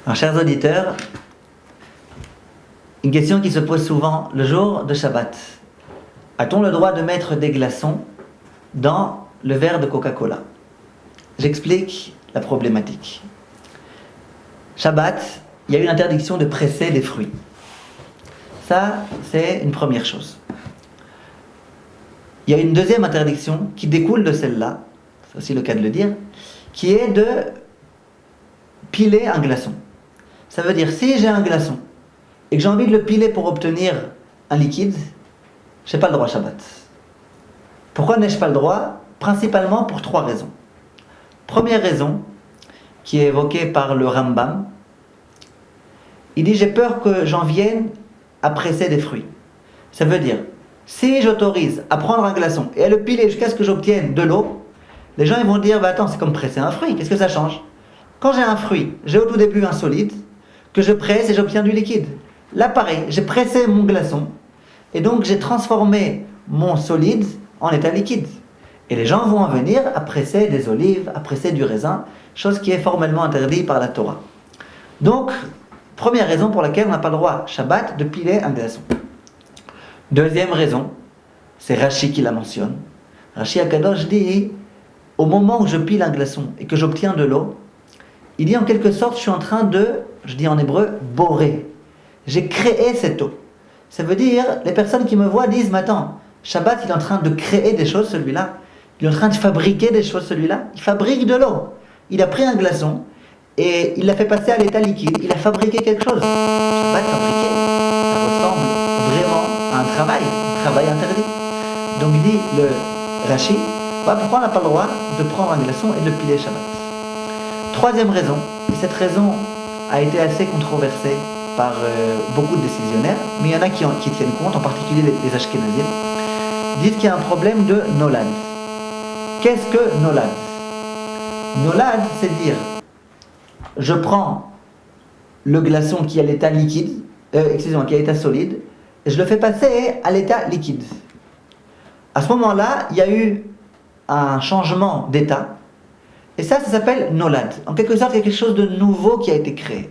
Alors, chers auditeurs, une question qui se pose souvent le jour de Shabbat. A-t-on le droit de mettre des glaçons dans le verre de Coca-Cola? J'explique la problématique. Shabbat, il y a une interdiction de presser des fruits. Ça, c'est une première chose. Il y a une deuxième interdiction qui découle de celle-là, c'est aussi le cas de le dire, qui est de piler un glaçon. Ça veut dire, si j'ai un glaçon et que j'ai envie de le piler pour obtenir un liquide, je n'ai pas le droit Shabbat. Pourquoi n'ai-je pas le droit? Principalement pour 3 raisons. Première raison, qui est évoquée par le Rambam, il dit, j'ai peur que j'en vienne à presser des fruits. Ça veut dire, si j'autorise à prendre un glaçon et à le piler jusqu'à ce que j'obtienne de l'eau, les gens ils vont dire, attends, c'est comme presser un fruit, qu'est-ce que ça change? Quand j'ai un fruit, j'ai au tout début un solide, que je presse et j'obtiens du liquide. Là pareil, j'ai pressé mon glaçon, et donc j'ai transformé mon solide en état liquide. Et les gens vont en venir à presser des olives, à presser du raisin, chose qui est formellement interdite par la Torah. Donc, première raison pour laquelle on n'a pas le droit, Shabbat, de piler un glaçon. Deuxième raison, c'est Rashi qui la mentionne. Rashi Akadosh dit, au moment où je pile un glaçon et que j'obtiens de l'eau, il dit en quelque sorte, je suis en train de, je dis en hébreu, borer. J'ai créé cette eau. Ça veut dire, les personnes qui me voient disent, mais attends, Shabbat, il est en train de créer des choses, celui-là. Il est en train de fabriquer des choses, celui-là. Il fabrique de l'eau. Il a pris un glaçon et il l'a fait passer à l'état liquide. Il a fabriqué quelque chose. Shabbat, fabriquer, ça ressemble vraiment à un travail interdit. Donc il dit, le Rashi, pourquoi on n'a pas le droit de prendre un glaçon et de le piler Shabbat? Troisième raison, et cette raison a été assez controversée par beaucoup de décisionnaires, mais il y en a qui tiennent compte, en particulier les Ashkenazim, disent qu'il y a un problème de nolad. Qu'est-ce que nolad? Nolad, c'est dire, je prends le glaçon qui est à l'état liquide, qui est à l'état solide, et je le fais passer à l'état liquide. À ce moment-là, il y a eu un changement d'état, et ça s'appelle nolad. En quelque sorte, il y a quelque chose de nouveau qui a été créé.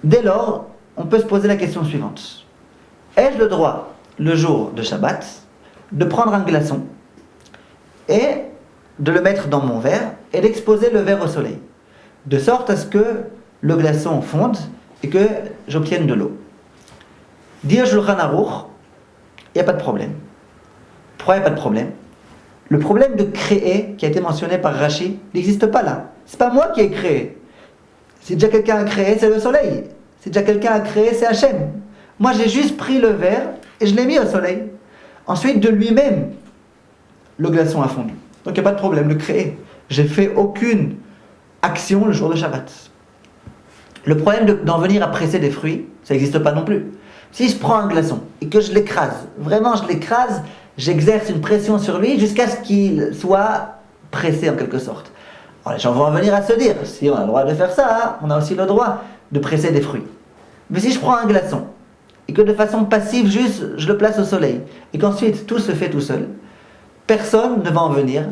Dès lors, on peut se poser la question suivante. Ai-je le droit, le jour de Shabbat, de prendre un glaçon et de le mettre dans mon verre et d'exposer le verre au soleil, de sorte à ce que le glaçon fonde et que j'obtienne de l'eau? Dire Shulchan Aruch, il n'y a pas de problème. Pourquoi il n'y a pas de problème? Le problème de créer, qui a été mentionné par Rashi, n'existe pas là. C'est pas moi qui ai créé. Si déjà quelqu'un a créé, c'est le soleil. Si déjà quelqu'un a créé, c'est Hachem. Moi, j'ai juste pris le verre et je l'ai mis au soleil. Ensuite, de lui-même, le glaçon a fondu. Donc, il n'y a pas de problème de créer. J'ai fait aucune action le jour de Shabbat. Le problème d'en venir à presser des fruits, ça n'existe pas non plus. Si je prends un glaçon et que je l'écrase, vraiment je l'écrase, j'exerce une pression sur lui jusqu'à ce qu'il soit pressé en quelque sorte. Alors, les gens vont en venir à se dire, si on a le droit de faire ça, on a aussi le droit de presser des fruits. Mais si je prends un glaçon et que de façon passive, juste je le place au soleil et qu'ensuite tout se fait tout seul, personne ne va en venir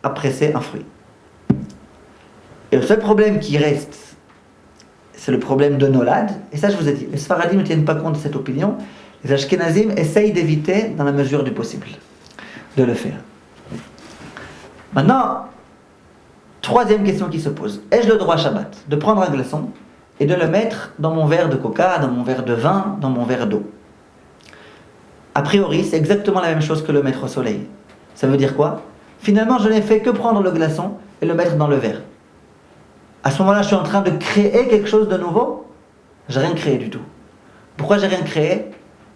à presser un fruit. Et le seul problème qui reste, c'est le problème de nolad. Et ça, je vous ai dit, les Sfaradim ne tiennent pas compte de cette opinion. Les Ashkenazim essayent d'éviter, dans la mesure du possible, de le faire. Maintenant, troisième question qui se pose. Ai-je le droit Shabbat de prendre un glaçon et de le mettre dans mon verre de coca, dans mon verre de vin, dans mon verre d'eau? A priori, c'est exactement la même chose que le mettre au soleil. Ça veut dire quoi? Finalement, je n'ai fait que prendre le glaçon et le mettre dans le verre. À ce moment-là, je suis en train de créer quelque chose de nouveau? J'ai rien créé du tout. Pourquoi j'ai rien créé?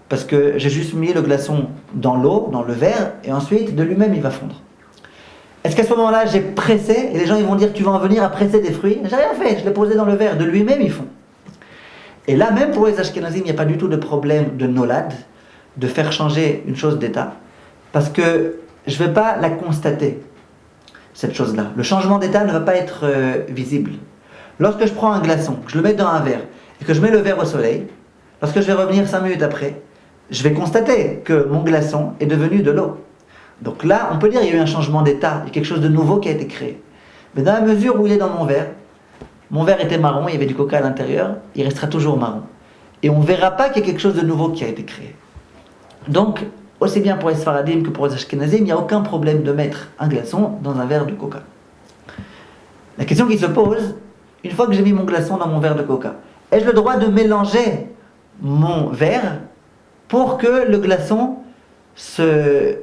Parce que j'ai juste mis le glaçon dans l'eau, dans le verre, et ensuite, de lui-même, il va fondre. Est-ce qu'à ce moment-là, j'ai pressé, et les gens ils vont dire, tu vas en venir à presser des fruits? J'ai rien fait, je l'ai posé dans le verre, de lui-même, ils font. Et là, même pour les Ashkenazim, il n'y a pas du tout de problème de nolad, de faire changer une chose d'état, parce que je ne vais pas la constater, cette chose-là. Le changement d'état ne va pas être visible. Lorsque je prends un glaçon, que je le mets dans un verre, et que je mets le verre au soleil, lorsque je vais revenir 5 minutes après, je vais constater que mon glaçon est devenu de l'eau. Donc là, on peut dire qu'il y a eu un changement d'état, il y a quelque chose de nouveau qui a été créé. Mais dans la mesure où il est dans mon verre, mon verre était marron, il y avait du coca à l'intérieur, il restera toujours marron. Et on ne verra pas qu'il y a quelque chose de nouveau qui a été créé. Donc, aussi bien pour les Sfaradim que pour les Ashkenazim, il n'y a aucun problème de mettre un glaçon dans un verre de coca. La question qui se pose, une fois que j'ai mis mon glaçon dans mon verre de coca, ai-je le droit de mélanger mon verre pour que le glaçon se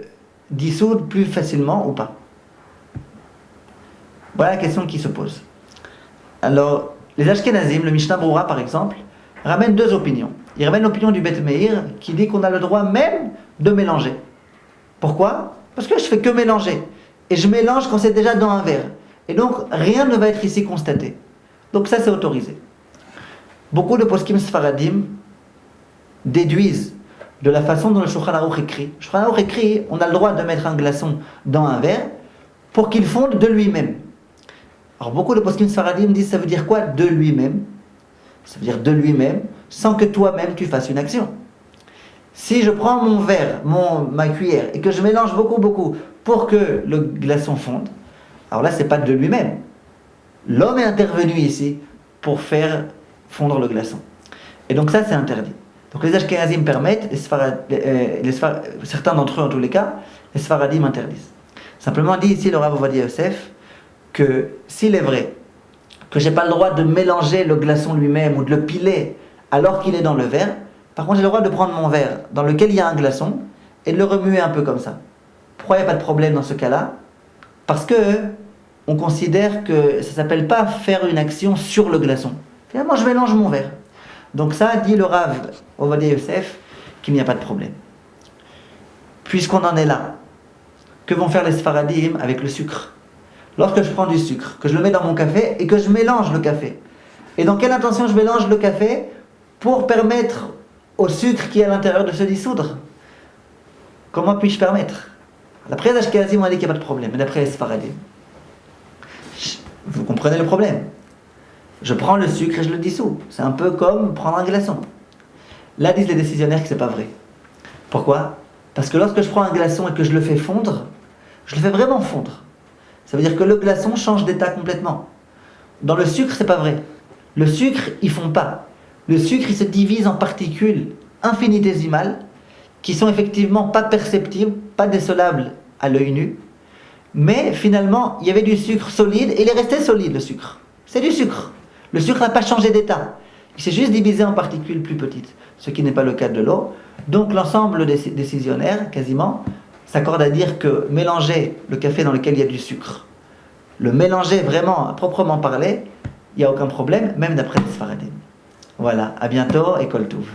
dissoude plus facilement ou pas? Voilà la question qui se pose. Alors, les Ashkenazim, le Mishnah Brura par exemple, ramènent deux opinions. Ils ramènent l'opinion du Bet Meir qui dit qu'on a le droit même de mélanger. Pourquoi? Parce que je fais que mélanger. Et je mélange quand c'est déjà dans un verre. Et donc, rien ne va être ici constaté. Donc ça, c'est autorisé. Beaucoup de poskim sfaradim déduisent de la façon dont le Shulchan Aruch écrit. Le Shulchan Aruch écrit, on a le droit de mettre un glaçon dans un verre pour qu'il fonde de lui-même. Alors beaucoup de poskim sfaradim disent, ça veut dire quoi de lui-même? Ça veut dire de lui-même, sans que toi-même tu fasses une action. Si je prends mon verre, ma cuillère, et que je mélange beaucoup pour que le glaçon fonde, alors là, c'est pas de lui-même. L'homme est intervenu ici pour faire fondre le glaçon. Et donc ça, c'est interdit. Donc les Ashkenazim permettent, certains d'entre eux en tous les cas, les Sfaradim interdisent. Simplement dit ici le Rav Ovadia Yosef que s'il est vrai que j'ai pas le droit de mélanger le glaçon lui-même ou de le piler alors qu'il est dans le verre, par contre j'ai le droit de prendre mon verre dans lequel il y a un glaçon et de le remuer un peu comme ça. Pourquoi il n'y a pas de problème dans ce cas-là? Parce que on considère que ça ne s'appelle pas faire une action sur le glaçon. Finalement, je mélange mon verre. Donc ça, dit le Rav Ovadia Yosef, qu'il n'y a pas de problème. Puisqu'on en est là, que vont faire les Sfaradim avec le sucre? Lorsque je prends du sucre, que je le mets dans mon café et que je mélange le café. Et dans quelle intention je mélange le café? Pour permettre au sucre qui est à l'intérieur de se dissoudre. Comment puis-je permettre? D'après les Ashkenazim, on a dit qu'il n'y a pas de problème, mais d'après les Sfaradim, vous comprenez le problème. Je prends le sucre et je le dissous. C'est un peu comme prendre un glaçon. Là, disent les décisionnaires que c'est pas vrai. Pourquoi? Parce que lorsque je prends un glaçon et que je le fais fondre, je le fais vraiment fondre. Ça veut dire que le glaçon change d'état complètement. Dans le sucre, c'est pas vrai. Le sucre, il fond pas. Le sucre, il se divise en particules infinitésimales qui sont effectivement pas perceptibles, pas décelables à l'œil nu. Mais finalement, il y avait du sucre solide et il est resté solide, le sucre. C'est du sucre. Le sucre n'a pas changé d'état. Il s'est juste divisé en particules plus petites, ce qui n'est pas le cas de l'eau. Donc l'ensemble des décisionnaires, quasiment, s'accordent à dire que mélanger le café dans lequel il y a du sucre, le mélanger vraiment, à proprement parler, il n'y a aucun problème, même d'après les Sfaradim. Voilà, à bientôt et Kol Touv.